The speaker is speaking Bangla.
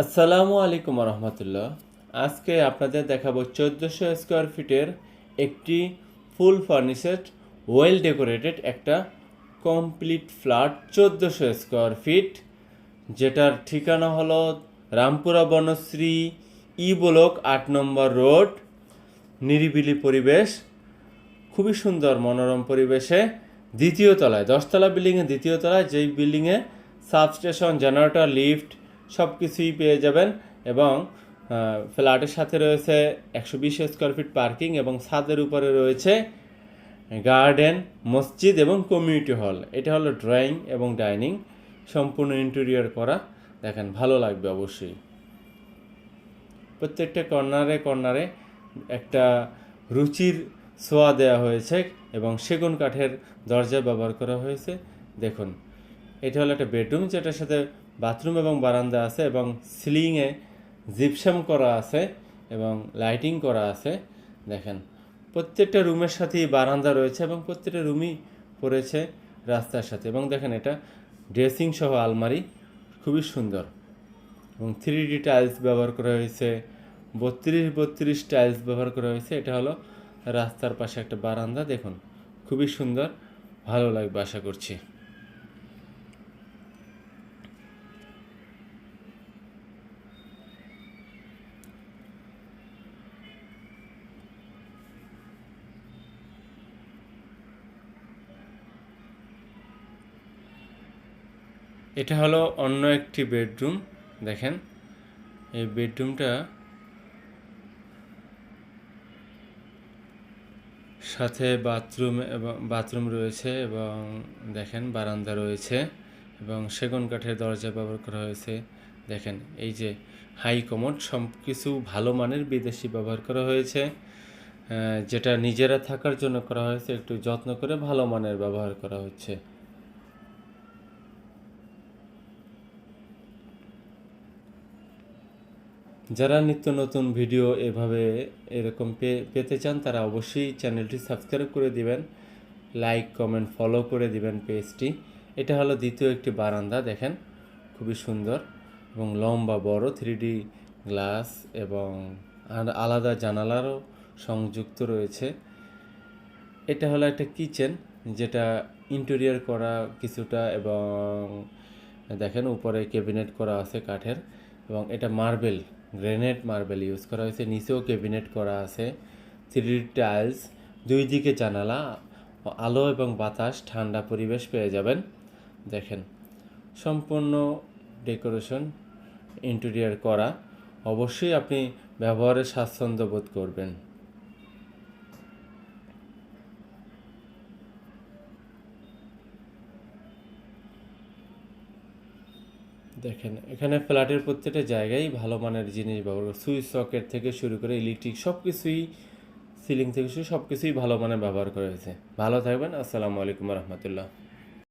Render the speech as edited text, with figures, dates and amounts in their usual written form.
আসসালামু আলাইকুম রহমতুল্লাহ। আজকে আপনাদের দেখাবো 1400 স্কোয়ার ফিটের একটি ফুল ফার্নিশড ওয়েল ডেকোরেটেড একটা কমপ্লিট ফ্ল্যাট 1400 স্কোয়ার ফিট, যেটার ঠিকানা হলো রামপুরা বনশ্রী ই ব্লক 8 নম্বর রোড। নিরিবিলি পরিবেশ, খুবই সুন্দর মনোরম পরিবেশে, দ্বিতীয় তলায়, 10তলা বিল্ডিংয়ের দ্বিতীয় তলায়, যেই বিল্ডিংয়ে সাবস্টেশন, জেনারেটর, লিফট সব কিছুই পেয়ে যাবেন। এবং ফ্ল্যাটের সাথে রয়েছে 120 স্কোয়ার ফিট পার্কিং এবং ছাদের উপরে রয়েছে গার্ডেন, মসজিদ এবং কমিউনিটি হল। এটা হলো ড্রয়িং এবং ডাইনিং, সম্পূর্ণ ইন্টেরিয়র করা। দেখেন, ভালো লাগবে অবশ্যই। প্রত্যেকটা কর্নারে কর্নারে একটা রুচির ছোঁয়া দেওয়া হয়েছে এবং সেগুন কাঠের দরজা ব্যবহার করা হয়েছে। দেখুন, এটা হলো একটা বেডরুম, যেটার সাথে বাথরুম এবং বারান্দা আছে এবং সিলিংয়ে জিপসাম করা আছে এবং লাইটিং করা আছে। দেখেন, প্রত্যেকটা রুমের সাথেই বারান্দা রয়েছে এবং প্রত্যেকটা রুমই পড়েছে রাস্তার সাথে। এবং দেখেন, এটা ড্রেসিং সহ আলমারি, খুবই সুন্দর। এবং 3D টাইলস ব্যবহার করা হয়েছে, 32 টাইলস ব্যবহার করা হয়েছে। এটা হলো রাস্তার পাশে একটা বারান্দা। দেখুন, খুবই সুন্দর, ভালো লাগবে আশা করছি। এটা হলো অন্য একটি বেডরুম। দেখেন, এই বেডরুমটা সাথে বাথরুম রয়েছে এবং দেখেন বারান্দা রয়েছে এবং সেগুন কাঠের দরজা ব্যবহার করা হয়েছে। দেখেন, এই যে হাই কমোড, সব কিছু ভালো মানের বিদেশি ব্যবহার করা হয়েছে, যেটা নিজেরা থাকার জন্য করা হয়েছে, একটু যত্ন করে ভালো মানের ব্যবহার করা হচ্ছে। যারা নিত্য নতুন ভিডিও এভাবে এরকম পেতে চান, তারা অবশ্যই চ্যানেলটি সাবস্ক্রাইব করে দিবেন, লাইক কমেন্ট ফলো করে দিবেন পেজটি। এটা হলো দ্বিতীয় একটি বারান্দা। দেখেন, খুবই সুন্দর এবং লম্বা বড়, 3D গ্লাস এবং আলাদা জানালারও সংযুক্ত রয়েছে। এটা হলো একটা কিচেন, যেটা ইন্টেরিয়র করা কিছুটা, এবং দেখেন উপরে ক্যাবিনেট করা আছে কাঠের এবং এটা মার্বেল, গ্রেনাইট মার্বেল ইউজ করা হয়েছে। নিচেও ক্যাবিনেট করা আছে, 3D টাইলস, দুই দিকে জানালা, আলো এবং বাতাস, ঠান্ডা পরিবেশ পেয়ে যাবেন। দেখেন, সম্পূর্ণ ডেকোরেশন ইন্টেরিয়র করা, অবশ্যই আপনি ব্যবহারে স্বাচ্ছন্দ্য বোধ করবেন। দেখেন, এখানে ফ্ল্যাটের প্রত্যেকটা জায়গায় ভালো মানের জিনিস ব্যবহার করে, সুইচ সকেট থেকে শুরু করে ইলেকট্রিক সব কিছুই, সিলিং থেকে শুরু সব কিছুই ভালো মানের ব্যবহার করা হয়েছে। ভালো থাকবেন। আসসালামু আলাইকুম রহমতুল্লাহ।